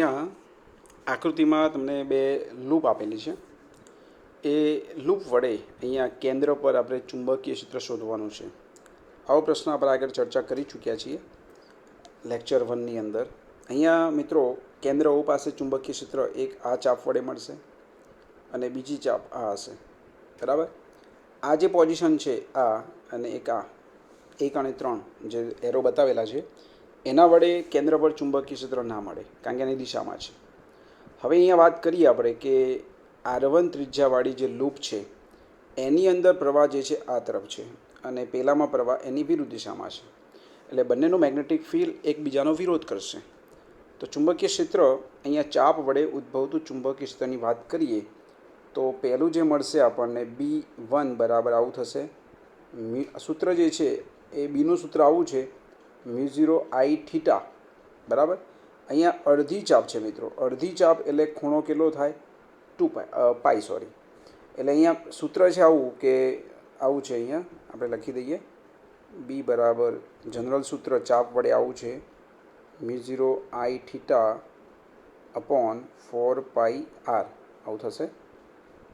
અહીંયા આકૃતિમાં તમને બે લૂપ આપેલી છે. એ લૂપ વડે અહીંયા કેન્દ્ર પર આપણે ચુંબકીય ક્ષેત્ર શોધવાનું છે. આવો પ્રશ્ન આપણે આગળ ચર્ચા કરી ચૂક્યા છીએ લેક્ચર 1ની અંદર. અહીંયા મિત્રો કેન્દ્ર O પાસે ચુંબકીય ક્ષેત્ર એક આ ચાપ વડે મળશે અને બીજી ચાપ આ હશે. બરાબર. આ જે પોઝિશન છે આ અને એક આ 1 અને 3 જે એરો બતાવેલા છે એના વડે કેન્દ્ર પર ચુંબકીય ક્ષેત્ર ના મળે કારણ કે એની દિશામાં છે. હવે અહીંયા વાત કરીએ આપણે કે R1 ત્રિજ્યાવાળી જે લૂપ છે એની અંદર પ્રવાહ જે છે આ તરફ છે અને પહેલામાં પ્રવાહ એની વિરુદ્ધ દિશામાં છે. એટલે બંનેનો મેગ્નેટિક ફિલ્ડ એકબીજાનો વિરોધ કરશે. તો ચુંબકીય ક્ષેત્ર અહીંયા ચાપ વડે ઉદ્ભવતું ચુંબકીય ક્ષેત્રની વાત કરીએ તો પહેલું જે મળશે આપણને B1 બરાબર આવું થશે. સૂત્ર જે છે એ બીનું સૂત્ર આવું છે μ0 I થીટા. બરાબર. અહીંયા અડધી ચાપ છે મિત્રો. અડધી ચાપ એટલે ખૂણો કેટલો થાય 2 પાઈ સોરી. એટલે અહીંયા સૂત્ર છે આવું કે આવું છે. અહીંયા આપણે લખી દઈએ B બરાબર જનરલ સૂત્ર ચાપ વડે આવું છે μ0 I theta upon 4 pi R આવું થશે.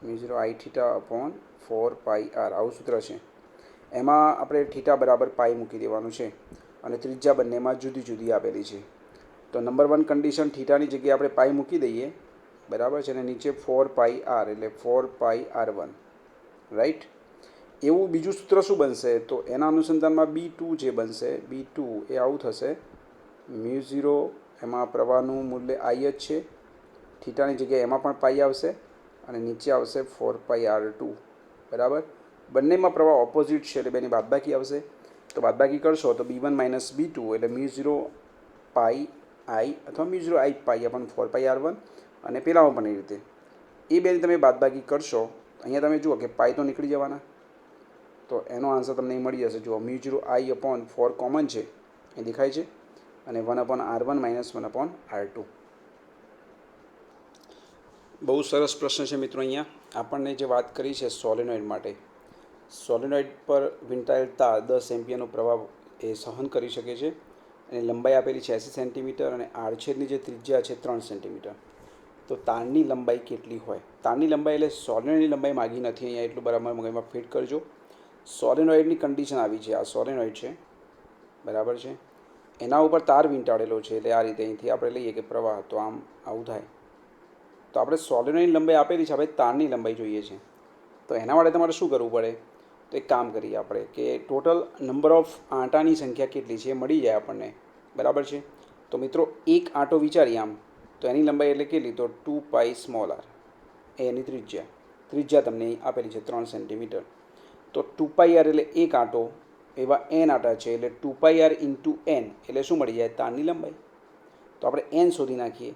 μ0 I theta upon 4 pi R આવું સૂત્ર છે. એમાં આપણે થીટા બરાબર પાઈ મૂકી દેવાનું છે અને ત્રિજ્યા બંનેમાં જુદી જુદી આપેલી છે. તો નંબર 1 કન્ડિશન થીટાની જગ્યાએ આપણે પાઈ મૂકી દઈએ. બરાબર છે. અને નીચે 4 પાઈ R એટલે 4 પાઈ R1 રાઈટ. એવું બીજું સૂત્ર શું બનશે તો એના અનુસંધાનમાં B2 જે બનશે B2 એ આવું થશે μ0 એમાં પ્રવાહનું મૂલ્ય I જ છે. થીટાની જગ્યાએ એમાં પણ પાઈ આવશે અને નીચે આવશે 4 પાઈ R2. બરાબર. બંનેમાં પ્રવાહ ઓપોઝિટ છે એટલે બેની બાદબાકી આવશે. તો બાદબાકી કરશો તો B1 માઇનસ B2 એટલે μ0 પાઈ I અથવા μ0 I પાઈ અપન 4 પાઈ R1 અને પેલામાં પણ એ રીતે એ બેની તમે બાદબાકી કરશો. અહીંયા તમે જુઓ કે પાઈ તો નીકળી જવાના તો એનો આન્સર તમને મળી જશે. જુઓ μ0 I અપોન 4 કોમન છે એ દેખાય છે અને 1 upon R1 minus 1 upon R2. બહુ સરસ પ્રશ્ન છે મિત્રો. અહીંયા આપણને જે વાત કરી છે સોલેનોઇડ માટે. સોલેનોઇડ પર વીંટાયેલ તાર 10 એમ્પિયરનો પ્રવાહ એ સહન કરી શકે છે અને લંબાઈ આપેલી છે 80 સેન્ટીમીટર અને આડછેદની જે ત્રિજ્યા છે 3 સેન્ટીમીટર. તો તારની લંબાઈ કેટલી હોય? તારની લંબાઈ એટલે સોલેનોઇડની લંબાઈ માગી નથી અહીંયા, એટલું બરાબર મગજમાં ફિટ કરજો. સોલેનોઇડની કન્ડિશન આવી છે. આ સોલેનોઇડ છે. બરાબર છે. એના ઉપર તાર વીંટાળેલો છે એટલે આ રીતે અહીંથી આપણે લઈએ કે પ્રવાહ તો આમ આવું થાય. તો આપણે સોલેનોઇડની લંબાઈ આપેલી છે, આપણે તારની લંબાઈ જોઈએ છે. તો એના માટે તમારે શું કરવું પડે? તો એક કામ કરીએ આપણે કે ટોટલ નંબર ઓફ આંટાની સંખ્યા કેટલી છે એ મળી જાય આપણને. બરાબર છે. તો મિત્રો એક આંટો વિચારીએ આમ તો એની લંબાઈ એટલે કેટલી? તો 2 પાઈ સ્મોલ r એ એની ત્રિજ્યા તમને આપેલી છે 3 સેન્ટીમીટર. તો 2 પાઈ r એટલે એક આંટો, એવા n આંટા છે એટલે 2 પાઈ r ઇન્ટુ n એટલે શું મળી જાય? તારની લંબાઈ. તો આપણે n શોધી નાખીએ.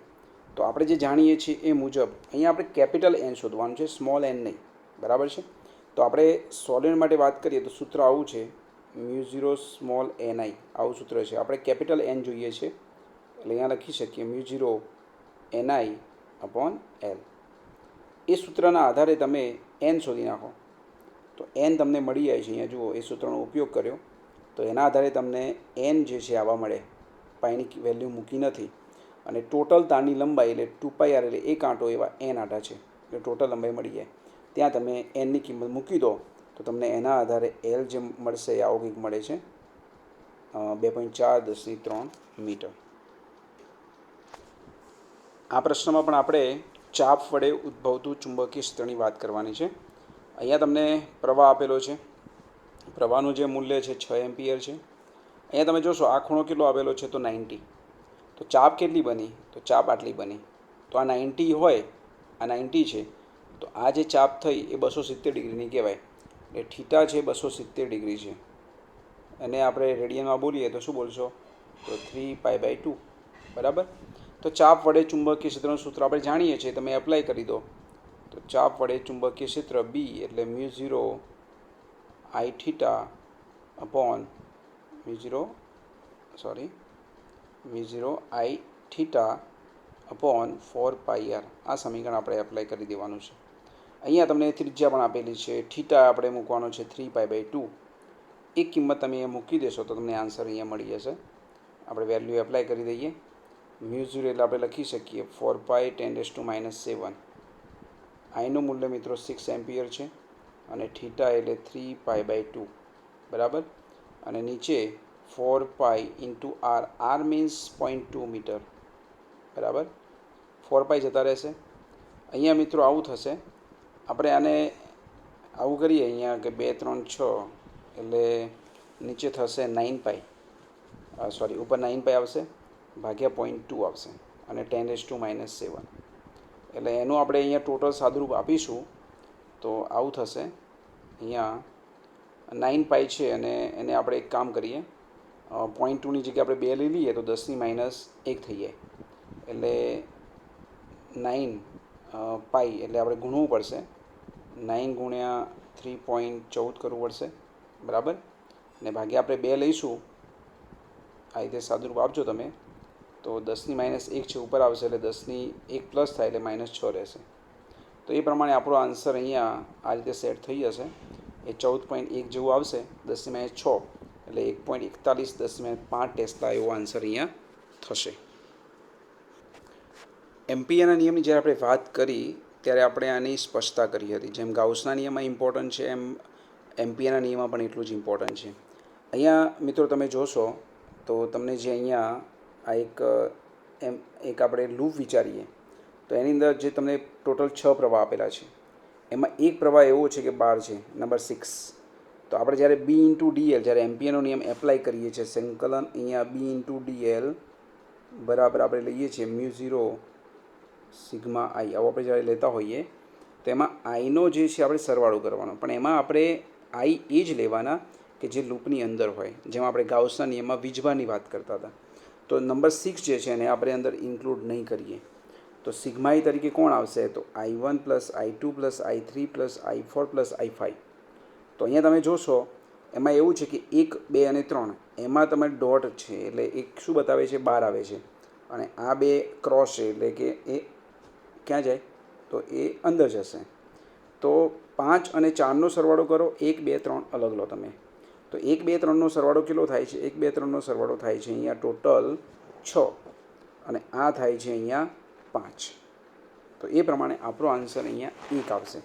તો આપણે જે જાણીએ છીએ એ મુજબ અહીંયા આપણે કેપિટલ N શોધવાનું છે, સ્મોલ n નહીં. બરાબર છે. તો આપણે સોલિડ માટે વાત કરીએ તો સૂત્ર આવું છે μ0 સ્મોલ ni આવું સૂત્ર છે. આપણે કેપિટલ N જોઈએ છે એટલે અહીંયા લખી શકીએ μ0 ni અપોન L. એ સૂત્રના આધારે તમે n શોધી નાખો તો n તમને મળી જાય છે. અહીંયા જુઓ એ સૂત્રનો ઉપયોગ કર્યો તો એના આધારે તમને n જે છે આવા મળે. પાઈની વેલ્યુ મૂકી નથી. અને ટોટલ તારની લંબાઈ એટલે 2 પાઈ r એટલે એક આંટો, એવા n આંટા છે એટલે ટોટલ લંબાઈ મળી જાય. ત્યાં તમે nની કિંમત મૂકી દો તો તમને એના આધારે L જે મળશે એ આવો કંઈક મળે છે 2.4×10³ મીટર. આ પ્રશ્નમાં પણ આપણે ચાપ વડે ઉદ્ભવતું ચુંબકીય ક્ષેત્રની વાત કરવાની છે. અહીંયા તમને પ્રવાહ આપેલો છે. પ્રવાહનું જે મૂલ્ય છે 6 એમ્પિયર છે. અહીંયા તમે જોશો આ ખૂણો કેટલો આપેલો છે તો 90. તો ચાપ કેટલી બની? તો ચાપ આટલી બની. તો આ 90 હોય, આ 90 છે તો આ જે ચાપ થઈ એ 270 ડિગ્રીની કહેવાય. એટલે થીટા છે 270 ડિગ્રી છે. અને આપણે રેડિયનમાં બોલીએ તો શું બોલશો? તો 3 પાઈ 2. બરાબર. તો ચાપ વડે ચુંબકીય ક્ષેત્રનું સૂત્ર આપણે જાણીએ છીએ, તમે એપ્લાય કરી દો. તો ચાપ વડે ચુંબકીય ક્ષેત્ર B એટલે μ0 I theta upon μ0 I theta upon 4 pi r. આ સમીકરણ આપણે એપ્લાય કરી દેવાનું છે. અહીંયા તમને ત્રિજ્યા પણ આપેલી છે. થીટા આપણે મૂકવાનો છે 3 પાઈ 2. એક કિંમત તમે અહીંયા મૂકી દેશો તો તમને આન્સર અહીંયા મળી જશે. આપણે વેલ્યુ એપ્લાય કરી દઈએ મ્યુ ઝીરો એટલે આપણે લખી શકીએ 4π10⁻⁷. આઈનું મૂલ્ય મિત્રો 6 એમ્પિયર છે અને થીટા એટલે 3π/2 બરાબર. અને નીચે 4π into R, R means 0.2 metre બરાબર. 4π જતા રહેશે. અહીંયા મિત્રો આવું થશે. આપણે આને આવું કરીએ અહીંયા કે 2 3 6 એટલે નીચે થશે 9π, સોરી ઉપર 9π આવશે ભાગ્યા 0.2 આવશે અને 10⁻⁷. એટલે એનું આપણે અહીંયા ટોટલ સાદુરૂપ આપીશું તો આવું થશે. અહીંયા 9π છે અને એને આપણે એક કામ કરીએ, 0.2ની જગ્યાએ આપણે 2 લઈ લઈએ તો 10⁻1 થઈ જાય. એટલે 9π એટલે આપણે ગુણવું પડશે. 9 ગુણ્યા 3.14 કરવું પડશે બરાબર. ને ભાગ્યા આપણે 2 લઈશું, આ રીતે સાદુરૂપ આપજો તમે તો 10⁻1 છે ઉપર આવશે એટલે 10⁻1 પ્લસ થાય એટલે -6 રહેશે. તો એ પ્રમાણે આપણો આન્સર અહીંયા આ રીતે સેટ થઈ જશે. એ 14.1 જેવું આવશે. 10⁻6 એટલે 1.41 10⁻5 ટેસ્લા એવો આન્સર અહીંયા થશે. એમ્પિયરના નિયમની જ્યારે આપણે વાત કરી ત્યારે આપણે આની સ્પષ્ટતા કરી હતી. જેમ ગાઉસના નિયમમાં ઇમ્પોર્ટન્ટ છે એમ એમ્પિયરના નિયમમાં પણ એટલું જ ઇમ્પોર્ટન્ટ છે. અહીંયા મિત્રો તમે જોશો તો તમને જે અહીંયા આ એક આપણે લૂપ વિચારીએ તો એની અંદર જે તમને ટોટલ 6 પ્રવાહ આપેલા છે એમાં એક પ્રવાહ એવો છે કે 12 છે, નંબર 6. તો આપણે જ્યારે B ઇન્ટુ DL જ્યારે એમ્પિયરનો નિયમ એપ્લાય કરીએ છીએ, સંકલન અહીંયા B ઇન્ટુ DL બરાબર આપણે લઈએ છીએ μ0 સિગ્મા આઈ, આવો આપણે જ્યારે લેતા હોઈએ તો એમાં આઈનો જે છે આપણે સરવાળો કરવાનો, પણ એમાં આપણે આઈ એ જ લેવાના કે જે લૂપની અંદર હોય. જેમ આપણે ગાઉસના નિયમમાં વીજભારની વાત કરતા હતા તો નંબર 6 જે છે એને આપણે અંદર ઇન્ક્લુડ નહીં કરીએ. તો સિગ્મા આઈ તરીકે કોણ આવશે તો I1 plus I2 plus I3 plus I4 plus I5. તો અહીંયા તમે જોશો એમાં એવું છે કે 1 2 અને 3 એમાં તમે ડોટ છે એટલે એક શું બતાવે છે 12 આવે છે અને આ બે ક્રોસ છે એટલે કે એ ક્યાં જાય તો એ અંદર જશે. તો 5 અને 4નો સરવાળો કરો, 1 2 3 અલગ લો તમે તો 1 2 3નો સરવાળો કેટલો થાય છે? 1 2 3નો સરવાળો થાય છે અહીંયા ટોટલ 6 અને આ થાય છે અહીંયા 5. તો એ પ્રમાણે આપણો આન્સર અહીંયા 1 આવશે.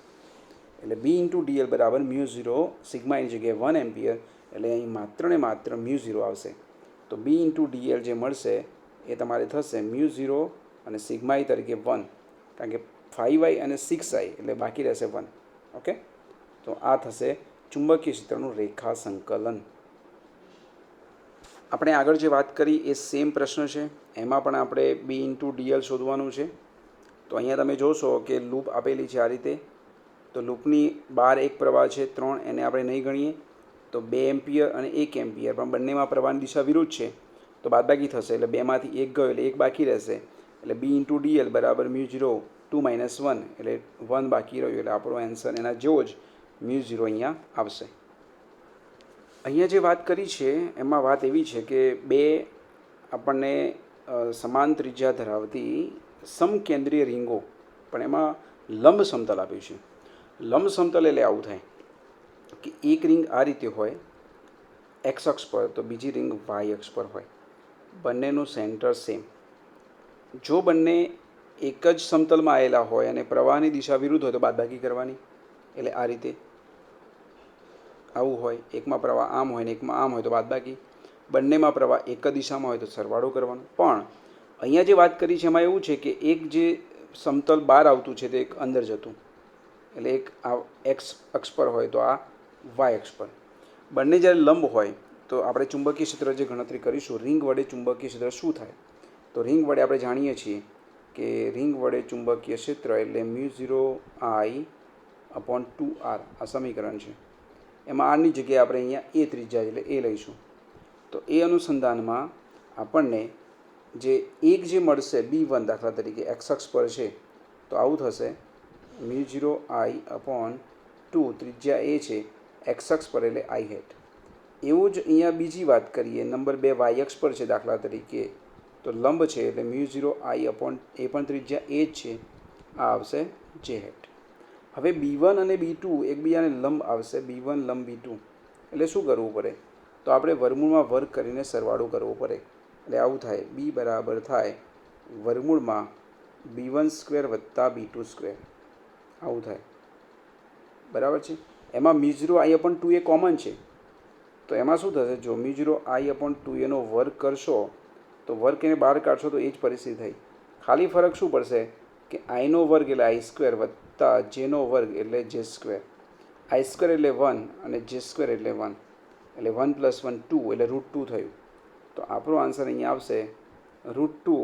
એટલે B ઇન્ટુ DL બરાબર μ0 સિગ્માની જગ્યાએ 1 એમ્પિયર એટલે અહીં માત્ર ને માત્ર μ0 આવશે. તો B ઇન્ટુ DL જે મળશે એ તમારે થશે μ0 અને સિગ્માઈ તરીકે 1, કારણ કે 5i અને 6i એટલે બાકી રહેશે 1. ઓકે, તો આ થશે ચુંબકીય ક્ષેત્રનું રેખા સંકલન. આપણે આગળ જે વાત કરી એ સેમ પ્રશ્ન છે, એમાં પણ આપણે B ઇન્ટુ DL શોધવાનું છે. તો અહીંયા તમે જોશો કે લૂપ આપેલી છે આ રીતે. તો લૂપની બહાર એક પ્રવાહ છે 3, એને આપણે નહીં ગણીએ તો 2 એમ્પિયર અને 1 એમ્પિયર, પણ બંનેમાં પ્રવાહની દિશા વિરુદ્ધ છે તો બાદબાકી થશે એટલે 2માંથી 1 ગયો એટલે 1 બાકી રહેશે. એટલે B ઇન્ટુ DL બરાબર μ0 2 - 1 એટલે 1 બાકી રહ્યું એટલે આપણો આન્સર એના જેવો જ μ0 અહીંયા આવશે. અહીંયા જે વાત કરી છે એમાં વાત એવી છે કે 2 આપણને સમાન ત્રિજ્યા ધરાવતી સમકેન્દ્રીય રીંગો, પણ એમાં લંબ સમતલ આપ્યું છે. લંબ સમતલ એટલે આવું થાય કે એક રિંગ આ રીતે હોય એક્સ અક્ષ પર તો બીજી રિંગ વાય અક્ષ પર હોય, બંનેનું સેન્ટર સેમ. જો બંને એક જ સમતલમાં આવેલા હોય અને પ્રવાહની દિશા વિરુદ્ધ હોય તો બાદબાકી કરવાની. એટલે આ રીતે આવું હોય, એકમાં પ્રવાહ આમ હોય ને એકમાં આમ હોય તો બાદબાકી, બંનેમાં પ્રવાહ એક જ દિશામાં હોય તો સરવાળો કરવાનો. પણ અહીંયા જે વાત કરી છે એમાં એવું છે કે એક જે સમતલ બહાર આવતું છે તે એક અંદર જતું, એટલે એક આ એક્સ અક્ષ પર હોય તો આ વાય અક્ષ પર. બંને જ્યારે લંબ હોય તો આપણે ચુંબકીય ક્ષેત્ર જે ગણતરી કરીશું, રિંગ વડે ચુંબકીય ક્ષેત્ર શું થાય તો રિંગ વડે આપણે જાણીએ છીએ કે રિંગ વડે ચુંબકીય ક્ષેત્ર એટલે μ0I/2r આ સમીકરણ છે. એમાં આરની જગ્યાએ આપણે અહીંયા એ ત્રિજ્યા એટલે એ લઈશું. તો એ અનુસંધાનમાં આપણને જે એક જે મળશે B1 દાખલા તરીકે એક્સ અક્ષ પર છે તો આવું થશે μ0I/2, ત્રિજ્યા એ છે એક્સ અક્ષ પર એટલે I હેટ. એવું જ અહીંયા બીજી વાત કરીએ, નંબર 2 વાય અક્ષ પર છે દાખલા તરીકે તો લંબ છે એટલે μ0I/ એ પણ ત્રિજ્યા એ જ છે, આ આવશે જે હેટ. હવે B1 અને B2 એકબીજાને લંબ આવશે, B1 લંબ B2 એટલે શું કરવું પડે તો આપણે વર્ગમૂળમાં વર્ગ કરીને સરવાળો કરવો પડે. એટલે આવું થાય B બરાબર થાય વર્ગમૂળમાં b1² વત્તા b2², આવું થાય. બરાબર છે. એમાં μ0i/2a કોમન છે, તો એમાં શું થશે? જો μ0i/2a નો વર્ગ કરશો તો વર્ગ એને બહાર કાઢશો તો એ જ પરિસ્થિતિ થઈ. ખાલી ફરક શું પડશે કે આઈનો વર્ગ એટલે i² વત્તા જેનો વર્ગ એટલે j². i² એટલે 1 અને j² એટલે 1, એટલે 1 + 1 2 એટલે √2 થયું. તો આપણો આન્સર અહીંયા આવશે √2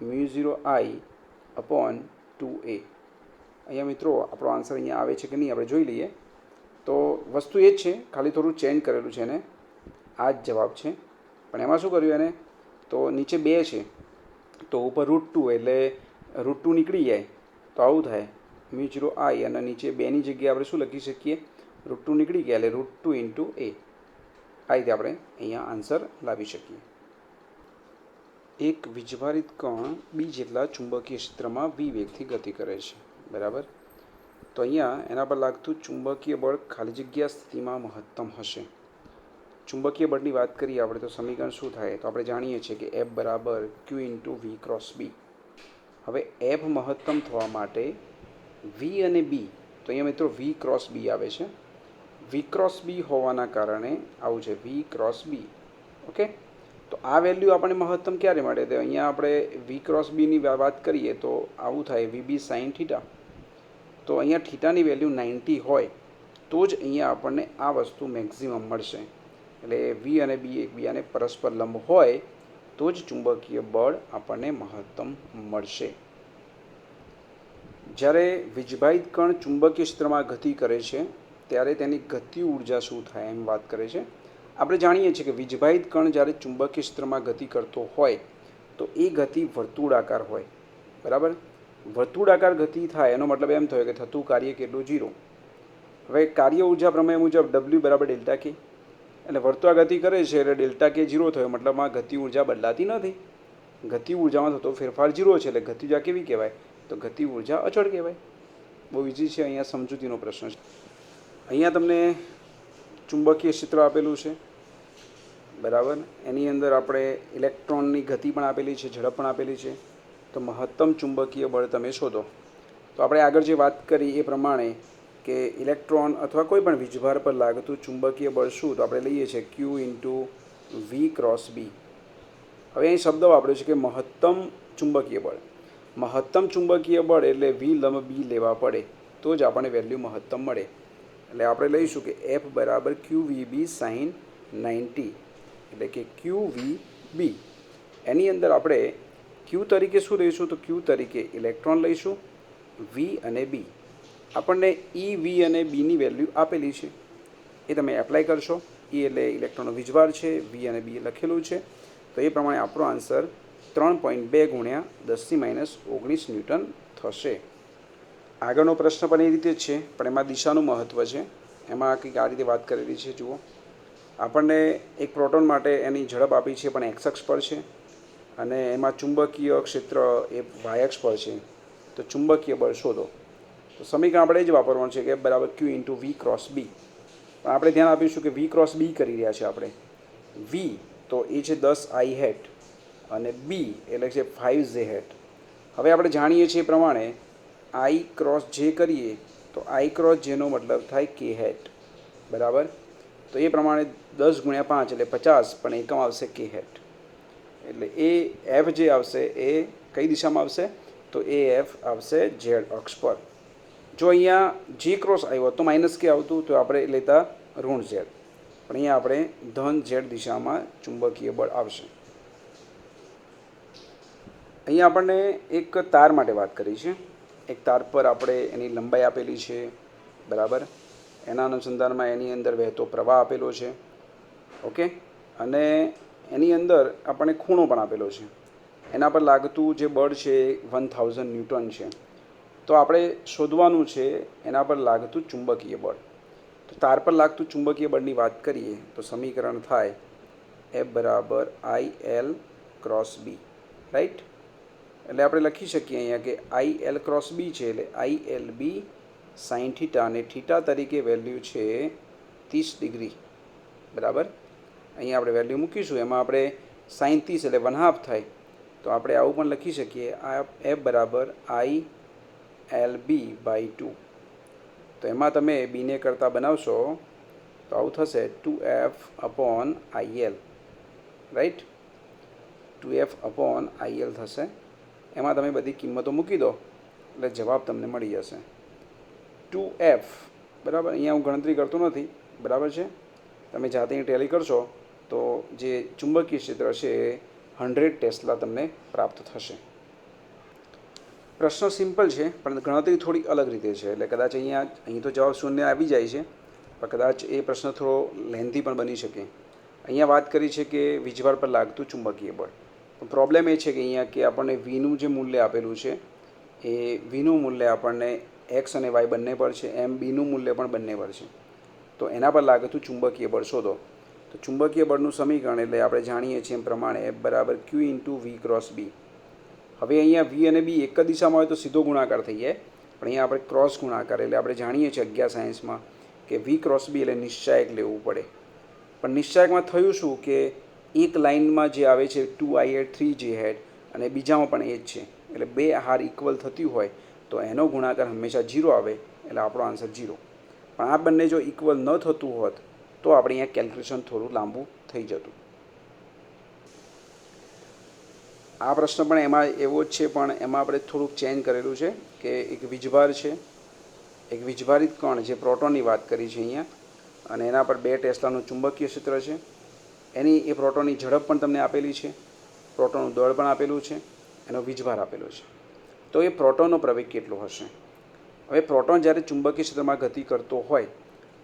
μ0i/2a. અહીંયા મિત્રો આપણો આન્સર અહીંયા આવે છે કે નહીં આપણે જોઈ લઈએ. તો વસ્તુ એ જ છે, ખાલી થોડું ચેન્જ કરેલું છે એને. આ જ જવાબ છે, પણ એમાં શું કર્યું એને? તો નીચે 2 છે તો ઉપર √2 એટલે √2 નીકળી જાય તો આવું થાય μ0i, અને નીચે 2ની જગ્યાએ આપણે શું લખી શકીએ? √2 નીકળી ગયા એટલે √2 × a. આ રીતે આપણે અહીંયા આન્સર લાવી શકીએ. એક વીજભારિત કણ બી જેટલા ચુંબકીય ક્ષેત્રમાં v વેગથી ગતિ કરે છે. બરાબર. તો અહીંયા એના પર લાગતું ચુંબકીય બળ ખાલી જગ્યા સ્થિતિમાં મહત્તમ હશે. ચુંબકીય બળની વાત કરીએ આપણે તો સમીકરણ શું થાય? તો આપણે જાણીએ છીએ કે F = Q × V × B. હવે F મહત્તમ થવા માટે V અને B, તો અહીંયા મિત્રો V × B આવે છે. V × B હોવાના કારણે આવું છે V × B. ઓકે. તો આ વેલ્યુ આપણને મહત્તમ ક્યારે મળે? તો અહીંયા આપણે V × B ની વાત કરીએ તો આવું થાય VB sin θ. તો અહીંયા થીટાની વેલ્યુ 90 હોય તો જ અહીંયા આપણને આ વસ્તુ મેક્સિમમ મળશે. એટલે V અને B એકબીજાને પરસ્પર લંબ હોય તો જ ચુંબકીય બળ આપણને મહત્તમ મળશે. જ્યારે વીજભારિત કણ ચુંબકીય ક્ષેત્રમાં ગતિ કરે છે ત્યારે તેની ગતિ ઉર્જા શું થાય એમ વાત કરે છે. આપણે જાણીએ છીએ કે વીજભારિત કણ જ્યારે ચુંબકીય ક્ષેત્રમાં ગતિ કરતો હોય તો એ ગતિ વર્તુળાકાર હોય. બરાબર. વર્તુળાકાર ગતિ થાય એનો મતલબ એમ થયો કે થતું કાર્ય કેટલું? 0. હવે કાર્ય ઉર્જા પ્રમેય મુજબ W = Δk, એટલે વર્તુળા ગતિ કરે છે એટલે Δk 0 થયો, મતલબમાં ગતિ ઉર્જા બદલાતી નથી. ગતિ ઉર્જામાં થતો ફેરફાર 0 છે, એટલે ગતિ ઉર્જા કેવી કહેવાય? તો ગતિ ઉર્જા અચળ કહેવાય. બહુ ઇઝી છે. અહીંયા સમજૂતીનો પ્રશ્ન છે. અહીંયા તમને ચુંબકીય ક્ષેત્ર આપેલું છે. બરાબર. એની અંદર આપણે ઇલેક્ટ્રોનની ગતિ પણ આપેલી છે, ઝડપ પણ આપેલી છે. તો મહત્તમ ચુંબકીય બળ તમે શોધો. તો આપણે આગળ જે વાત કરી એ પ્રમાણે કે ઇલેક્ટ્રોન અથવા કોઈ પણ વીજભાર પર લાગતું ચુંબકીય બળ શું? તો આપણે લઈએ છીએ Q × V × B. હવે અહીં શબ્દ વાપર્યો છે કે મહત્તમ ચુંબકીય બળ. મહત્તમ ચુંબકીય બળ એટલે V લંબ B લેવા પડે તો જ આપણને વેલ્યુ મહત્તમ મળે. એટલે આપણે લઈશું કે F = QVB sin 90, એટલે કે QVB. એની અંદર આપણે Q તરીકે શું લઈશું? તો Q તરીકે ઇલેક્ટ્રોન લઈશું, V અને B. આપણને E, V અને Bની વેલ્યુ આપેલી છે, એ તમે એપ્લાય કરશો. E એટલે ઇલેક્ટ્રોનનો વીજભાર છે, V અને B લખેલું છે. તો એ પ્રમાણે આપણો આન્સર 3.2 × 10 - 19 ન્યૂટન થશે. આગળનો પ્રશ્ન પણ એ રીતે જ છે, પણ એમાં દિશાનું મહત્ત્વ છે. એમાં કંઈક આ રીતે વાત કરેલી છે. જુઓ, આપણને એક પ્રોટોન માટે એની ઝડપ આપી છે પણ x અક્ષ પર છે, અને એમાં ચુંબકીય ક્ષેત્ર એ y અક્ષ પર છે. તો ચુંબકીય બળ શોધો. તો સમીકરણ આપણે એ જ વાપરવાનું છે કે Q × V × B. પણ આપણે ધ્યાન આપીશું કે V × B કરી રહ્યા છે આપણે. V તો એ છે 10I અને B એટલે છે 5J. હવે આપણે જાણીએ છીએ એ પ્રમાણે I × J કરીએ તો I × J નો મતલબ થાય K. બરાબર. તો એ પ્રમાણે 10 × 5 એટલે 50, પણ એકમ આવશે K. એટલે એ F જે આવશે એ કઈ દિશામાં આવશે? તો એ F આવશે Z અક્ષ પર. જો અહીંયા J ક્રોસ આવ્યો તો -K આવતું, તો આપણે લેતા ઋણ Z. પણ અહીંયા આપણે ધન Z દિશામાં ચુંબકીય બળ આવશે. અહીંયા આપણને એક તાર માટે વાત કરી છે. એક તાર પર આપણે એની લંબાઈ આપેલી છે. બરાબર. એના અનુસંધાનમાં એની અંદર વહેતો પ્રવાહ આપેલો છે. ઓકે. અને એની અંદર આપણને ખૂણો પણ આપેલો છે. એના પર લાગતું જે બળ છે 1000 ન્યૂટન છે. તો આપણે શોધવાનું છે એના પર લાગતું ચુંબકીય બળ. તો તાર પર લાગતું ચુંબકીય બળની વાત કરીએ તો સમીકરણ થાય F = IL × B. રાઈટ. એટલે આપણે લખી શકીએ અહીંયા કે IL × B છે એટલે ILB sin θ, અને θ તરીકે વેલ્યુ છે 30 ડિગ્રી. બરાબર. અહીંયા આપણે વેલ્યુ મૂકીશું. એમાં આપણે sin 30 એટલે 1/2 થાય, તો આપણે આવું પણ લખી શકીએ, આ એફ બરાબર આઈ એલ બી બાય 2. તો એમાં તમે બીને કરતાં બનાવશો તો આવું થશે 2f upon IL, right. 2f upon IL થશે. એમાં તમે બધી કિંમતો મૂકી દો એટલે જવાબ તમને મળી જશે 2f બરાબર. અહીંયા હું ગણતરી કરતો નથી, બરાબર છે. તમે જાતે ટેલી કરશો તો જે ચુંબકીય ક્ષેત્ર છે એ 100 ટેસ્લા તમને પ્રાપ્ત થશે. પ્રશ્ન સિમ્પલ છે પણ ગણતરી થોડી અલગ રીતે છે, એટલે કદાચ અહીં તો જવાબ શૂન્ય આવી જાય છે, પણ કદાચ એ પ્રશ્ન થોડો લેન્ધી પણ બની શકે. અહીંયા વાત કરી છે કે વીજભાર પર લાગતું ચુંબકીય બળ. પણ પ્રોબ્લેમ એ છે કે અહીંયા કે આપણને વીનું જે મૂલ્ય આપેલું છે એ વીનું મૂલ્ય આપણને એક્સ અને વાય બંને પર છે, એમ બીનું મૂલ્ય પણ બંને પર છે. તો એના પર લાગતું ચુંબકીય બળ શોધો. તો ચુંબકીય બળનું સમીકરણ એટલે આપણે જાણીએ છીએ એમ પ્રમાણે એફ બરાબર ક્યુ ઇન્ટુ વી ક્રોસ બી. હવે અહીંયા વી અને બી એક જ દિશામાં હોય તો સીધો ગુણાકાર થઈ જાય, પણ અહીંયા આપણે ક્રોસ ગુણાકાર એટલે આપણે જાણીએ છીએ 11 સાયન્સમાં કે વી ક્રોસ બી એટલે નિશ્ચાયક લેવું પડે. પણ નિશ્ચાયકમાં થયું શું કે એક લાઇનમાં જે આવે છે 2i હેડ 3j હેડ અને બીજામાં પણ એ જ છે, એટલે બે હાર ઇક્વલ થતી હોય તો એનો ગુણાકાર હંમેશા 0 આવે, એટલે આપણો આન્સર 0. પણ આ બંને જો ઇક્વલ ન થતું હોત તો આપણે અહીંયા કેલ્ક્યુલેશન થોડું લાંબુ થઈ જતું. આ પ્રશ્ન પણ એમાં એવો જ છે, પણ એમાં આપણે થોડુંક ચેન્જ કરેલું છે કે એક વીજભાર છે, એક વીજભારિત કણ જે પ્રોટોનની વાત કરી છે અહીંયા, અને એના પર 2 ટેસ્લાનું ચુંબકીય ક્ષેત્ર છે. એની એ પ્રોટોનની ઝડપ પણ તમને આપેલી છે, પ્રોટોનનું દળ પણ આપેલું છે, એનો વીજભાર આપેલો છે. તો એ પ્રોટોનનો પ્રવેગ કેટલો હશે? હવે પ્રોટોન જ્યારે ચુંબકીય ક્ષેત્રમાં ગતિ કરતો હોય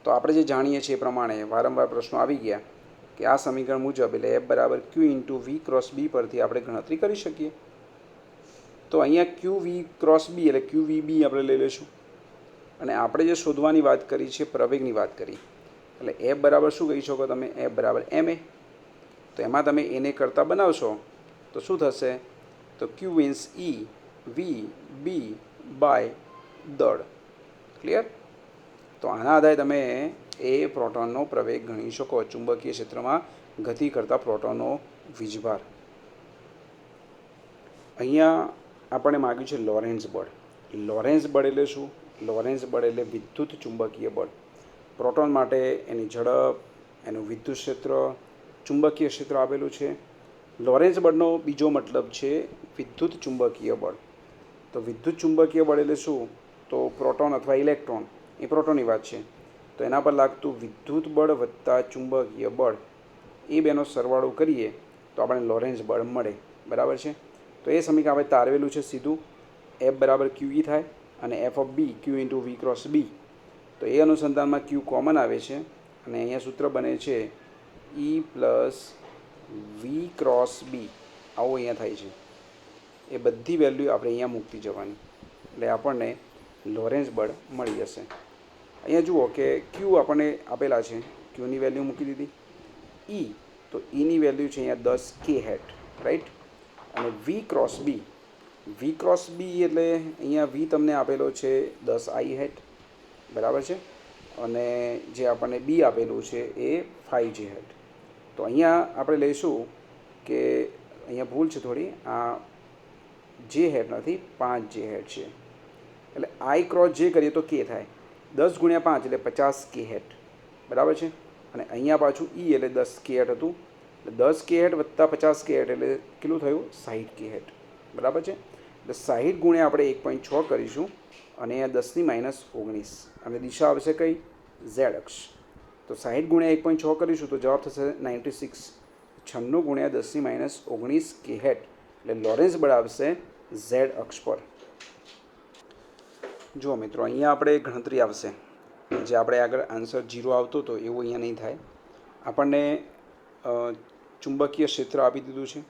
તો આપણે જે જાણીએ છીએ એ પ્રમાણે વારંવાર પ્રશ્નો આવી ગયા કે આ સમીકરણ મુજબ એટલે એફ બરાબર ક્યુ ઇન્ટુ વી ક્રોસ બી પરથી આપણે ગણતરી કરી શકીએ. તો અહીંયા ક્યુ વી ક્રોસ બી એટલે ક્યુ વી બી આપણે લઈ લઈશું, અને આપણે જે શોધવાની વાત કરી છે પ્રવેગની વાત કરી, એટલે એફ બરાબર શું કહી શકો તમે? એફ બરાબર એમ એ. તો એમાં તમે એને કરતાં બનાવશો તો શું થશે? તો Q means E V B by દળ. ક્લિયર? તો આના આધારે તમે એ પ્રોટોનનો પ્રવેગ ગણી શકો, ચુંબકીય ક્ષેત્રમાં ગતિ કરતા પ્રોટોનનો વીજભાર. અહીંયા આપણે માગ્યું છે લોરેન્ઝ બળ. લોરેન્ઝ બળ એટલે શું? લોરેન્ઝ બળ એટલે વિદ્યુત ચુંબકીય બળ. પ્રોટોન માટે એની ઝડપ, એનું વિદ્યુત ક્ષેત્ર, ચુંબકીય ક્ષેત્ર આપેલું છે. લોરેન્ઝ બળનો બીજો મતલબ છે વિદ્યુત ચુંબકીય બળ. તો વિદ્યુત ચુંબકીય બળ એટલે શું? તો પ્રોટોન અથવા ઇલેક્ટ્રોન, એ પ્રોટોનની વાત છે, તો એના પર લાગતું વિદ્યુત બળ વત્તા ચુંબકીય બળ, એ બેનો સરવાળો કરીએ તો આપણે લોરેન્ઝ બળ મળે, બરાબર છે. તો એ સમીકરણ આપણે તારવેલું છે સીધું, એફ બરાબર ક્યુ ઈ થાય અને F of B Q into V cross B. તો એ અનુસંધાનમાં ક્યુ કોમન આવે છે અને અહીંયા સૂત્ર બને છે ઈ પ્લસ વી ક્રોસ બી, આવું અહીંયા થાય છે. એ બધી વેલ્યુ આપણે અહીંયા મૂકતી જવાની એટલે આપણને લોરેન્ઝ બળ મળી જશે. અહીંયા જુઓ કે ક્યુ આપણને આપેલા છે, ક્યુની વેલ્યુ મૂકી દીધી. ઈ, તો ઈની વેલ્યુ છે અહીંયા 10 કે હેટ, રાઈટ. અને વી ક્રોસ બી, વી ક્રોસ બી એટલે અહીંયા વી તમને આપેલો છે 10 આઈ હેટ, બરાબર છે, અને જે આપણને બી આપેલું છે એ 5 જે હેટ. તો અહીંયા આપણે લઈશું કે અહીંયા ભૂલ છે થોડી, આ જે હેટ નથી 5 જે હેટ છે, એટલે આઈ ક્રોસ જે કરીએ તો કે થાય 10 ગુણ્યા 5 એટલે 50 કે હેટ, બરાબર છે. અને અહીંયા પાછું ઈ એટલે 10 કે હેટ હતું, એટલે 10 કે હેટ વત્તા 50 કે હેટ એટલે કેટલું થયું? 60 કે હેટ, બરાબર છે. એટલે 60 ગુણ્યા આપણે 1.6 કરીશું અને અહીંયા 10⁻19 અને દિશા આવશે કઈ? ઝેડ અક્ષ. તો 60 ગુણ્યા 1.6 કરીશું તો જવાબ થશે 96. 96 ગુણ્યા 10⁻19 કે હેટ, એટલે લોરેન્ઝ બળ આવશે ઝેડ અક્ષ પર. જુઓ મિત્રો, અહીંયા આપણે ગણતરી આવશે, જે આપણે આગળ આન્સર 0 આવતો હતો એવું અહીંયા નહીં થાય. આપણને ચુંબકીય ક્ષેત્ર આપી દીધું છે,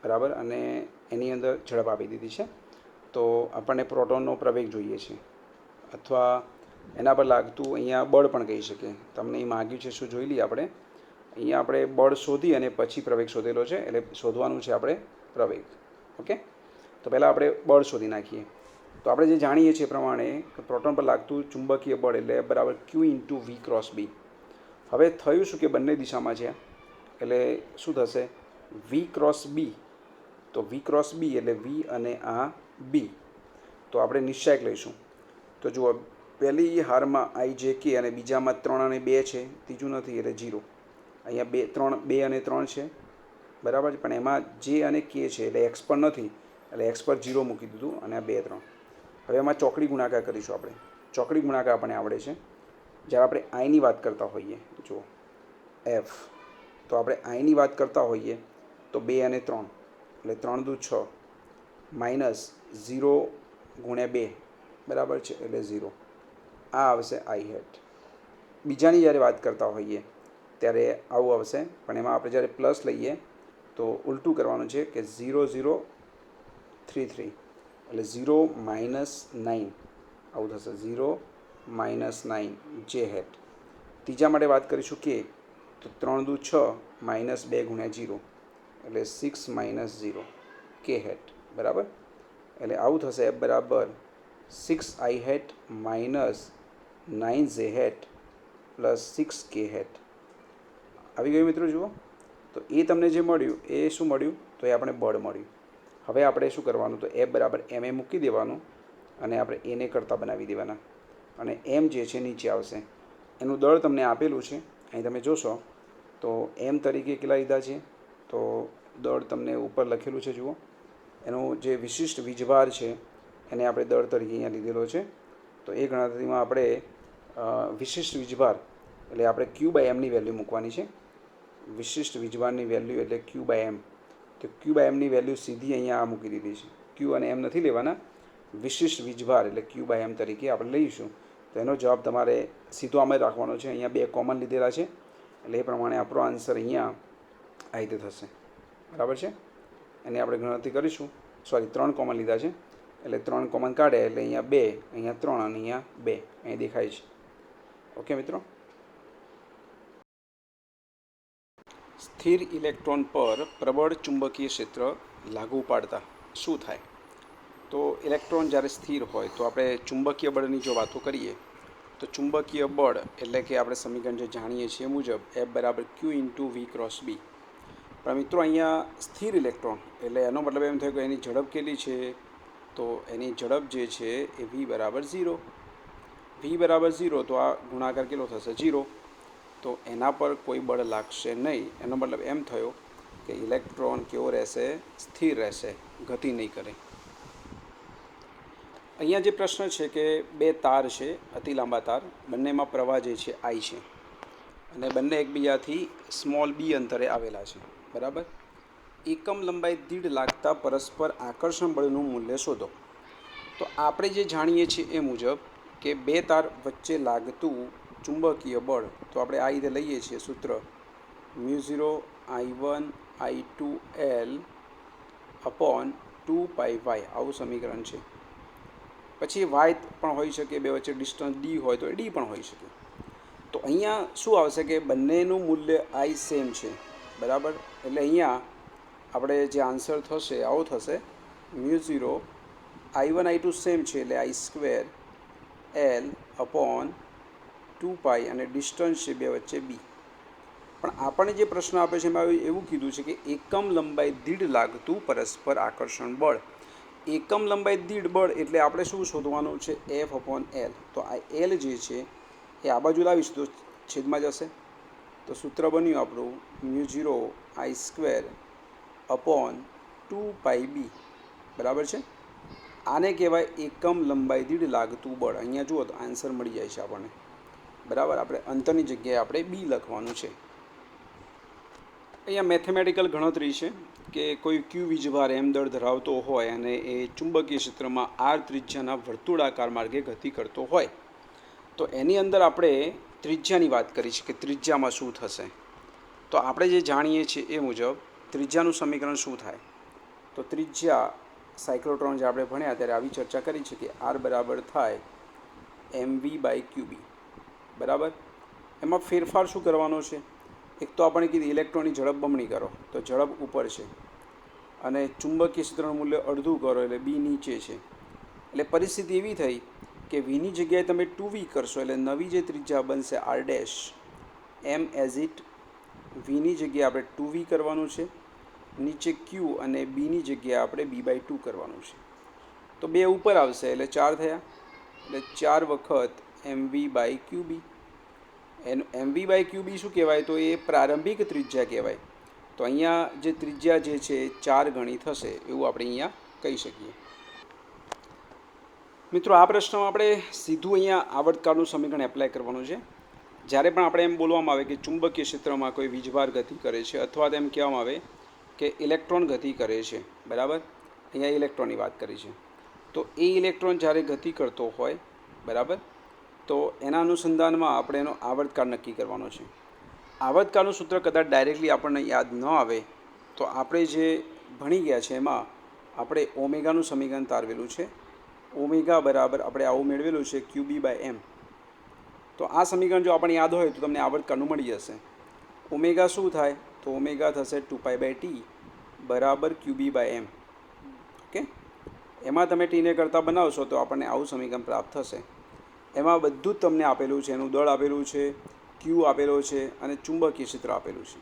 બરાબર, અને એની અંદર ઝડપ આપી દીધી છે. તો આપણને પ્રોટોનનો પ્રવેગ જોઈએ છે, અથવા એના પર લાગતું અહીંયા બળ પણ કહી શકીએ. તમને એ માગ્યું છે શું જોઈ લઈએ આપણે. અહીંયા આપણે બળ શોધી અને પછી પ્રવેગ શોધેલો છે, એટલે શોધવાનું છે આપણે પ્રવેગ. ઓકે, તો પહેલાં આપણે બળ શોધી નાખીએ. તો આપણે જે જાણીએ છીએ એ પ્રમાણે પ્રોટોન પર લાગતું ચુંબકીય બળ એટલે બરાબર ક્યુ ઇન્ટુ વી ક્રોસ બી. હવે થયું શું કે બંને દિશામાં છે, એટલે શું થશે? વી ક્રોસ બી, તો વી ક્રોસ બી એટલે વી અને આ બી. તો આપણે નિશ્ચાયક લઈશું. તો જુઓ, પહેલી હારમાં આઈ જે કે અને બીજામાં 3 અને 2 છે, ત્રીજું નથી એટલે 0. અહીંયા 2 અને 3 છે, બરાબર છે, પણ એમાં જે અને કે છે એટલે એક્સ પર નથી એટલે એક્સ પર 0 મૂકી દીધું અને આ 2 3. હવે એમાં ચોકડી ગુણાકાર કરીશું આપણે. ચોકડી ગુણાકાર આપણને આવડે છે જ્યારે આપણે આઈની વાત કરતા હોઈએ. જુઓ એફ, તો આપણે આઈની વાત કરતા હોઈએ તો 2 અને 3 એટલે 3 દુ 6 માઇનસ 0 ગુણ્યા 2, બરાબર છે, એટલે 0. આ આવશે આઈ હેટ. બીજાની જ્યારે વાત કરતા હોઈએ ત્યારે આવું આવશે, પણ એમાં આપણે જ્યારે પ્લસ લઈએ તો ઉલટું કરવાનું છે કે 0 0 3 3 એટલે 0 -9 આવું થશે. 0 -9 જે હેટ. ત્રીજા માટે વાત કરીશું કે તો 3 દુ 6 -2 ગુણ્યા 0 એટલે 6 -0 કે હેટ, બરાબર. એટલે આવું થશે એફ બરાબર 6 આઈ હેટ -9 જે હેટ પ્લસ 6 કે હેટ. આવી ગયું મિત્રો. જુઓ, તો એ તમને જે મળ્યું એ શું મળ્યું, તો એ આપણે બળ મળ્યું. હવે આપણે શું કરવાનું, તો એફ બરાબર એમ એ મૂકી દેવાનું અને આપણે એને કરતાં બનાવી દેવાના અને એમ જે છે નીચે આવશે. એનું દળ તમને આપેલું છે, અહીં તમે જોશો તો એમ તરીકે કેટલા લીધા છે, તો દળ તમને ઉપર લખેલું છે. જુઓ, એનો જે વિશિષ્ટ વીજભાર છે એને આપણે દળ તરીકે અહીંયા લીધેલો છે. તો એ ગણતરીમાં આપણે વિશિષ્ટ વીજભાર એટલે આપણે ક્યુ બાય એમની વેલ્યુ મૂકવાની છે. વિશિષ્ટ વીજભારની વેલ્યુ એટલે ક્યુ બાય એમ. તો ક્યુ બાય એમની વેલ્યુ સીધી અહીંયા આ મૂકી દીધી છે. ક્યુ અને એમ નથી લેવાના, વિશિષ્ટ વીજભાર એટલે ક્યુ બાય એમ તરીકે આપણે લઈશું. તો એનો જવાબ તમારે સીધો આમાં રાખવાનો છે. અહીંયા 2 કોમન લીધેલા છે એટલે એ પ્રમાણે આપણો આન્સર અહીંયા આ રીતે થશે, બરાબર છે. એની આપણે ગણતરી કરીશું. સોરી, 3 કોમન લીધા છે એટલે 3 કોમન કાઢે એટલે અહીંયા 2, અહીંયા 3 અને અહીંયા 2 અહીં દેખાય છે. ઓકે મિત્રો. સ્થિર ઇલેક્ટ્રોન પર પ્રબળ ચુંબકીય ક્ષેત્ર લાગુ પાડતા શું થાય? તો ઇલેક્ટ્રોન જ્યારે સ્થિર હોય તો આપણે ચુંબકીય બળની જો વાતો કરીએ તો ચુંબકીય બળ એટલે કે આપણે સમીકરણ જે જાણીએ છીએ એ મુજબ એફ બરાબર ક્યુ ઇન્ટુ વી ક્રોસ બી. પણ મિત્રો અહીંયા સ્થિર ઇલેક્ટ્રોન એટલે એનો મતલબ એમ થયો કે એની ઝડપ કેટલી છે, તો એની ઝડપ જે છે એ વી બરાબર 0. વી બરાબર 0 તો આ ગુણાકાર કેટલો થશે? 0. તો એના પર કોઈ બળ લાગશે નહીં. એનો મતલબ એમ થયો કે ઇલેક્ટ્રોન કેવો રહેશે? સ્થિર રહેશે, ગતિ નહીં કરે. અહીંયા જે પ્રશ્ન છે કે 2 તાર છે, અતિ લાંબા તાર, બંનેમાં પ્રવાહ જે છે આઈ છે અને બંને એકબીજાથી સ્મોલ બી અંતરે આવેલા છે, બરાબર. એકમ લંબાઈ દીઠ લાગતા પરસ્પર આકર્ષણ બળનું મૂલ્ય શોધો. તો આપણે જે જાણીએ છીએ એ મુજબ કે 2 તાર વચ્ચે લાગતું ચુંબકીય બળ, તો આપણે આ રીતે લઈએ છીએ સૂત્ર μ0 I1 I2 L અપોન 2 પાઈ વાય, આવું સમીકરણ છે. પછી વાય પણ હોઈ શકે, બે વચ્ચે ડિસ્ટન્સ ડી હોય તો એ ડી પણ હોઈ શકે. તો અહીંયા શું આવશે કે બંનેનું મૂલ્ય આઈ સેમ છે, બરાબર. એટલે અહીંયા આપણે જે આન્સર થશે આવો થશે μ0 I1 I2 સેમ છે એટલે I² L અપોન 2 પાઈ અને ડિસ્ટન્સ છે બે વચ્ચે બી. પણ આપણને જે પ્રશ્ન આપે છે એમાં એવું કીધું છે કે એકમ લંબાઈ દીઠ લાગતું પરસ્પર આકર્ષણ બળ. એકમ લંબાઈ દીઠ બળ એટલે આપણે શું શોધવાનું છે? F upon L. તો આ એલ જે છે એ આ બાજુ લાવીશું તો છેદમાં જશે. તો સૂત્ર બન્યું આપણું μ0 I² અપોન 2 પાઈ બી, બરાબર છે. આને કહેવાય એકમ લંબાઈ દીઠ લાગતું બળ. અહીંયા જુઓ તો આન્સર મળી જાય છે આપણને, બરાબર. આપણે અંતરની જગ્યાએ આપણે બી લખવાનું છે. અહીંયા મેથેમેટિકલ ગણતરી છે કે કોઈ ક્યુ વીજભાર એમ દળ ધરાવતો હોય અને એ ચુંબકીય ક્ષેત્રમાં આર ત્રિજ્યાના વર્તુળાકાર માર્ગે ગતિ કરતો હોય તો એની અંદર આપણે ત્રિજ્યાની વાત કરી છે કે ત્રિજ્યામાં શું થશે. તો આપણે જે જાણીએ છીએ એ મુજબ ત્રિજ્યાનું સમીકરણ શું થાય? તો ત્રિજ્યા સાયક્લોટ્રોન જે આપણે ભણ્યા ત્યારે આવી ચર્ચા કરી છે કે આર બરાબર થાય mv બાય ક્યુબી, બરાબર. એમાં ફેરફાર શું કરવાનો છે? એક તો આપણે કીધી ઇલેક્ટ્રોનની ઝડપ બમણી કરો તો ઝડપ ઉપર છે અને ચુંબકીય ક્ષેત્રનું મૂલ્ય અડધું કરો એટલે બી નીચે છે. એટલે પરિસ્થિતિ એવી થઈ કે વીની જગ્યાએ તમે 2v કરશો એટલે નવી જે ત્રિજ્યા બનશે R dash M as it. વીની જગ્યાએ આપણે 2v કરવાનું છે નીચે ક્યુ અને બીની જગ્યાએ આપણે b/2 કરવાનું છે. તો 2 ઉપર આવશે એટલે 4 થયા, એટલે 4 વખત mv/qb. એનું mv/qb શું કહેવાય? તો એ પ્રારંભિક ત્રિજ્યા કહેવાય. તો અહીંયા જે ત્રિજ્યા જે છે એ 4 ગણી થશે એવું આપણે અહીંયા કહી શકીએ. મિત્રો, આ પ્રશ્નમાં આપણે સીધું અહીંયા આવર્તકાળનું સમીકરણ એપ્લાય કરવાનું છે. જ્યારે પણ આપણે એમ બોલવામાં આવે કે ચુંબકીય ક્ષેત્રમાં કોઈ વીજભાર ગતિ કરે છે અથવા તો એમ કહેવામાં આવે કે ઇલેક્ટ્રોન ગતિ કરે છે, બરાબર, અહીંયા ઇલેક્ટ્રોનની વાત કરી છે, તો એ ઇલેક્ટ્રોન જ્યારે ગતિ કરતો હોય, બરાબર, તો એના અનુસંધાનમાં આપણે એનો આવર્તકાળ નક્કી કરવાનો છે. આવર્તકાળનું સૂત્ર કદાચ ડાયરેક્ટલી આપણને યાદ ન આવે તો આપણે જે ભણી ગયા છે એમાં આપણે ઓમેગાનું સમીકરણ તારવેલું છે. ઓમેગા બરાબર આપણે આવું મેળવેલું છે QB/m. તો આ સમીકરણ જો આપણને યાદ હોય તો તમને આવર્તકાળનું મળી જશે. ઓમેગા શું થાય? તો ઓમેગા થશે 2π/t બરાબર QB/m. ઓકે, એમાં તમે ટીને કરતાં બનાવશો તો આપણને આવું સમીકરણ પ્રાપ્ત થશે. એમાં બધું જ તમને આપેલું છે, એનું દળ આપેલું છે, ક્યુ આપેલો છે અને ચુંબકીય ક્ષેત્ર આપેલું છે.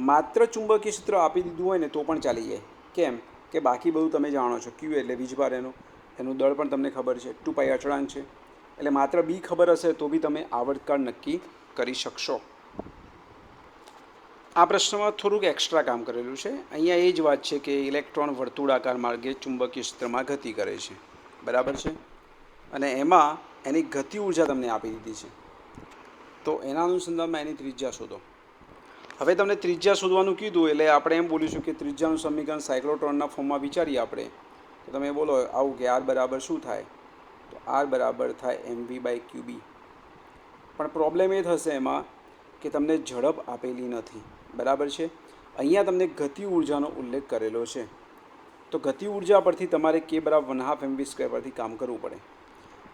માત્ર ચુંબકીય ક્ષેત્ર આપી દીધું હોય ને તો પણ ચાલી જાય. કેમ કે બાકી બધું તમે જાણો છો. ક્યુ એટલે વીજભાર, એનું દળ પણ તમને ખબર છે, 2π અચળાંક છે, એટલે માત્ર બી ખબર હશે તો બી તમે આવર્તકાળ નક્કી કરી શકશો. આ પ્રશ્નમાં થોડુંક એક્સ્ટ્રા કામ કરેલું છે. અહીંયા એ જ વાત છે કે ઇલેક્ટ્રોન વર્તુળાકાર માર્ગે ચુંબકીય ક્ષેત્રમાં ગતિ કરે છે, બરાબર છે, અને એમાં એની ગતિ ઉર્જા તમને આપી દીધી છે. તો એના અનુસંધાનમાં એની ત્રિજ્યા શોધો. હવે તમને ત્રિજ્યા શોધવાનું કીધું એટલે આપણે એમ બોલીશું કે ત્રિજ્યાનું સમીકરણ સાયક્લોટ્રોનના ફોર્મમાં વિચારીએ આપણે. તો તમે બોલો આવું કે આર બરાબર શું થાય? તો આર બરાબર થાય mv/qb. પણ પ્રોબ્લેમ એ થશે એમાં કે તમને ઝડપ આપેલી નથી, બરાબર છે. અહીંયા તમને ગતિ ઉર્જાનો ઉલ્લેખ કરેલો છે. તો ગતિ ઉર્જા પરથી તમારે k બરાબર 1/2 mv² પરથી કામ કરવું પડે.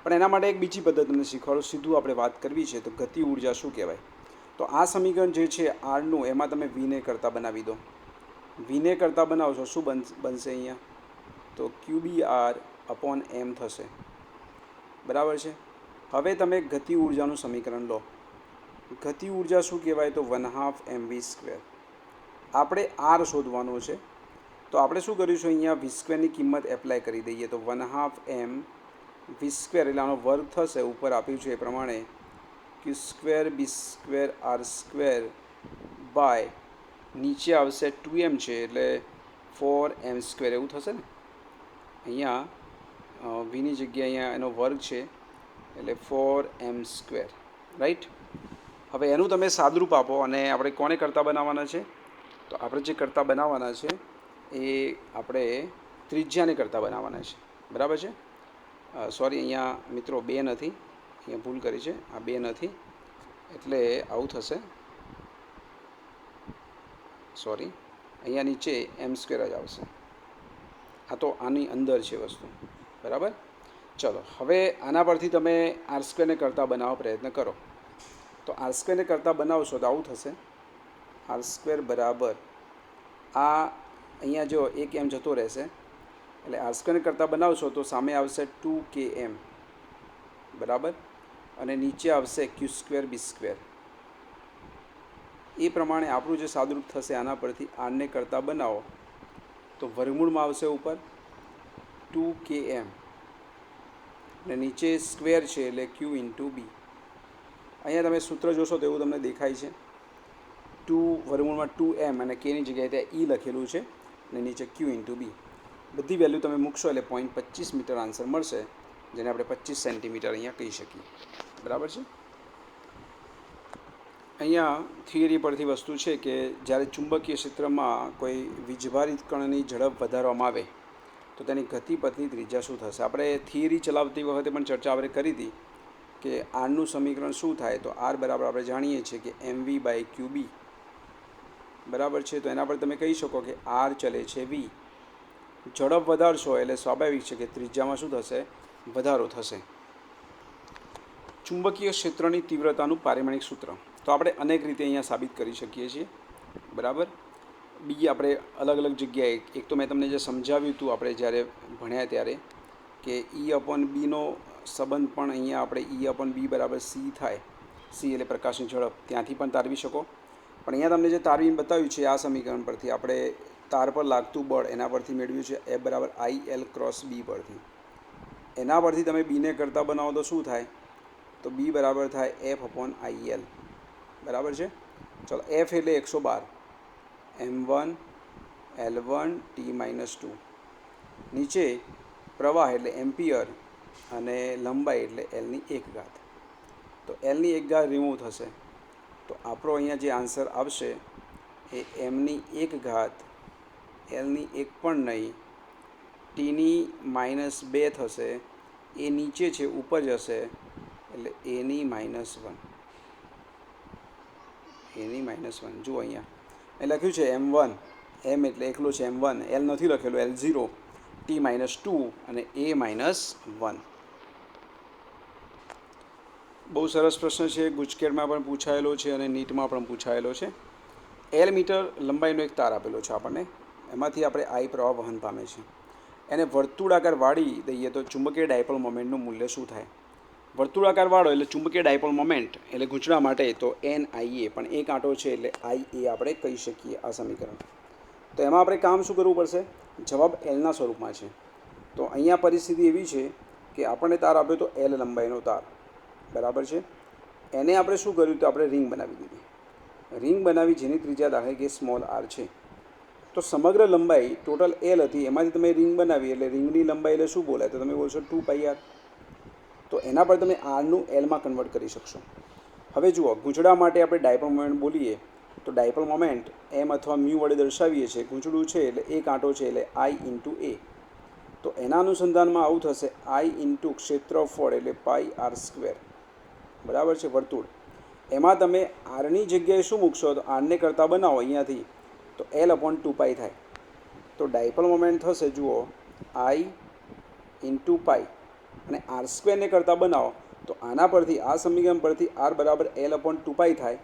પણ એના માટે એક બીજી પદ્ધતિ તમને શીખવાડો. સીધું આપણે વાત કરવી છે તો ગતિ ઉર્જા શું કહેવાય? તો આ સમીકરણ જે છે આરનું, એમાં તમે વીને કરતાં બનાવી દો. વીને કરતાં બનાવશો શું બનશે અહીંયા? તો QBr/m થશે, બરાબર છે. હવે તમે ગતિ ઉર્જાનું સમીકરણ લો. ગતિ ઉર્જા શું કહેવાય? તો 1/2 mv². આપણે આર શોધવાનો છે તો આપણે શું કરીશું? અહીંયા v²ની કિંમત એપ્લાય કરી દઈએ. તો 1/2 mv² એટલે આનો વર્ગ થશે. ઉપર આપ્યું છે એ પ્રમાણે q² b² r² બાય નીચે આવશે 2m છે એટલે 4m² એવું થશે ને. અહીંયા વીની જગ્યાએ અહીંયા એનો વર્ગ છે એટલે 4m², રાઈટ. હવે એનું તમે સાદરૂપ આપો અને આપણે કોને કરતાં બનાવવાના છે? તો આપણે જે કરતાં બનાવવાના છે એ આપણે ત્રિજ્યાને કરતાં બનાવવાના છે, બરાબર છે. સોરી, અહીંયા મિત્રો 2 નથી, અહીંયા ભૂલ કરી છે. આ 2 નથી એટલે આવું થશે. સોરી, અહીંયા નીચે m² જ આવશે. આ તો આની અંદર છે વસ્તુ, બરાબર. ચલો, હવે આના પરથી તમે r² કરતાં બનાવવા પ્રયત્ન કરો. તો r² કરતાં બનાવશો તો આવું થશે. r² બરાબર આ અહીંયા જો 1m જતો રહેશે એટલે r² કરતાં બનાવશો તો સામે આવશે 2km, બરાબર, અને નીચે આવશે q² b². એ પ્રમાણે આપણું જે સાદુરૂપ થશે આના પરથી આરને કરતાં બનાવો તો વર્ગમૂળમાં આવશે ઉપર 2km અને નીચે સ્ક્વેર છે એટલે q × b. અહીંયા તમે સૂત્ર જોશો તો એવું તમને દેખાય છે. 2 વર્ગમૂળમાં 2m અને kની જગ્યાએ ત્યાં e લખેલું છે અને નીચે q × b. બધી વેલ્યુ તમે મૂકશો એટલે 0.25 મીટર આન્સર મળશે, જેને આપણે 25 સેન્ટીમીટર અહીંયા કહી શકીએ, બરાબર છે. અહીંયા થિયરી પરથી વસ્તુ છે કે જ્યારે ચુંબકીય ક્ષેત્રમાં કોઈ વીજભારિત કણની ઝડપ વધારવામાં આવે તો તેની ગતિ પથની ત્રિજ્યા શું થશે? આપણે થિયરી ચલાવતી વખતે પણ ચર્ચા આપણે કરી હતી કે આરનું સમીકરણ શું થાય? તો આર બરાબર આપણે જાણીએ છીએ કે mv/qb, બરાબર છે. તો એના પર તમે કહી શકો કે આર ચલે છે v. ઝડપ વધારશો એટલે સ્વાભાવિક છે કે ત્રિજ્યામાં શું થશે? વધારો થશે. ચુંબકીય ક્ષેત્રની તીવ્રતાનું પારિમાણિક સૂત્ર તો આપણે અનેક રીતે અહીંયા સાબિત કરી શકીએ છીએ, બરાબર. બીજી આપણે અલગ અલગ જગ્યાએ, એક તો મેં તમને જે સમજાવ્યું હતું આપણે જ્યારે ભણ્યા ત્યારે કે E/Bનો સંબંધ પણ અહીંયા આપણે E/B બરાબર c થાય. c એટલે પ્રકાશની ઝડપ, ત્યાંથી પણ તારવી શકો. પણ અહીંયા તમને જે તાર બીમ બતાવ્યું છે આ સમીકરણ પરથી આપણે તાર પર લાગતું બળ એના પરથી મેળવ્યું છે F બરાબર IL ક્રોસ B પરથી. એના પરથી તમે બીને કરતાં બનાવો તો શું થાય? તો બી બરાબર થાય F/IL. બરાબર છે. ચલો F એટલે 112 M1 L1 T-2. નીચે પ્રવાહ એટલે એમ્પિયર અને લંબાઈ એટલે Lની 1 ઘાત. તો Lની 1 ઘાત રિમૂવ થશે તો આપણો અહીંયા જે આન્સર આવશે એ Mની 1 ઘાત Lની 1 પણ નહીં Tની -2 થશે. એ નીચે છે ઉપર જશે એટલે Aની -1. Aની -1 જુઓ અહીંયા એ લખ્યું છે M1 M એટલે એકલો છે M1 L નથી લખેલું L0 T-2 અને A-1. બહુ સરસ પ્રશ્ન છે. ગુજકેટમાં પણ પૂછાયેલો છે અને નીટમાં પણ પૂછાયેલો છે. L મીટર લંબાઈનો એક તાર આપેલો છે આપણને. એમાંથી આપણે I પ્રવાહ વહન પામે છે. એને વર્તુળાકાર વાળી દઈએ તો ચુંબકીય ડાયપોલ મોમેન્ટનું મૂલ્ય શું થાય? વર્તુળાકાર વાળો એટલે ચુંબકીય ડાયપોલ મોમેન્ટ એટલે ગૂંચળા માટે તો NIA, પણ એક આંટો છે એટલે IA આપણે કહી શકીએ આ સમીકરણ. તો એમાં આપણે કામ શું કરવું પડશે? જવાબ Lના સ્વરૂપમાં છે. તો અહીંયા પરિસ્થિતિ એવી છે કે આપણને તાર આપ્યો તો L લંબાઈનો તાર. બરાબર છે. એને આપણે શું કર્યું તો આપણે રિંગ બનાવી દીધી. રિંગ બનાવી જેની ત્રિજ્યા દાખલા કે સ્મોલ r છે. તો સમગ્ર લંબાઈ ટોટલ L હતી એમાંથી તમે રિંગ બનાવી એટલે રિંગની લંબાઈ એટલે શું બોલાય? તો તમે બોલશો 2πr. તો એના પર તમે આરનું એલમાં કન્વર્ટ કરી શકશો. હવે જુઓ ગૂંચળા માટે આપણે ડાયપોલ મોમેન્ટ બોલીએ તો ડાયપોલ મોમેન્ટ એમ અથવા મ્યુ વડે દર્શાવીએ છીએ. ગૂંચળું છે એટલે એક આંટો છે એટલે I × A. તો એના અનુસંધાનમાં આવું થશે I × ક્ષેત્રફળ એટલે πr². બરાબર છે. વર્તુળ એમાં તમે આરની જગ્યાએ શું મૂકશો? તો આરને કરતાં બનાવો અહીંયાથી તો L/2π થાય. તો ડાયપોલ મોમેન્ટ થશે જુઓ I × π અને r² કરતાં બનાવો તો આના પરથી આ સમીકરણ પરથી r બરાબર L/2π થાય.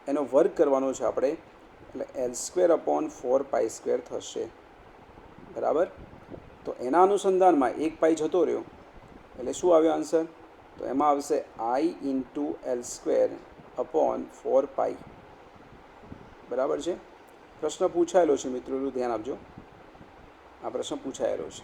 એનો વર્ગ કરવાનો છે આપણે એટલે L²/4π² થશે. બરાબર. તો એના અનુસંધાનમાં 1π જતો રહ્યો એટલે શું આવ્યો આન્સર? તો એમાં આવશે I × L²/4π. બરાબર છે. પ્રશ્ન પૂછાયેલો છે મિત્રો, એટલું ધ્યાન આપજો. આ પ્રશ્ન પૂછાયેલો છે.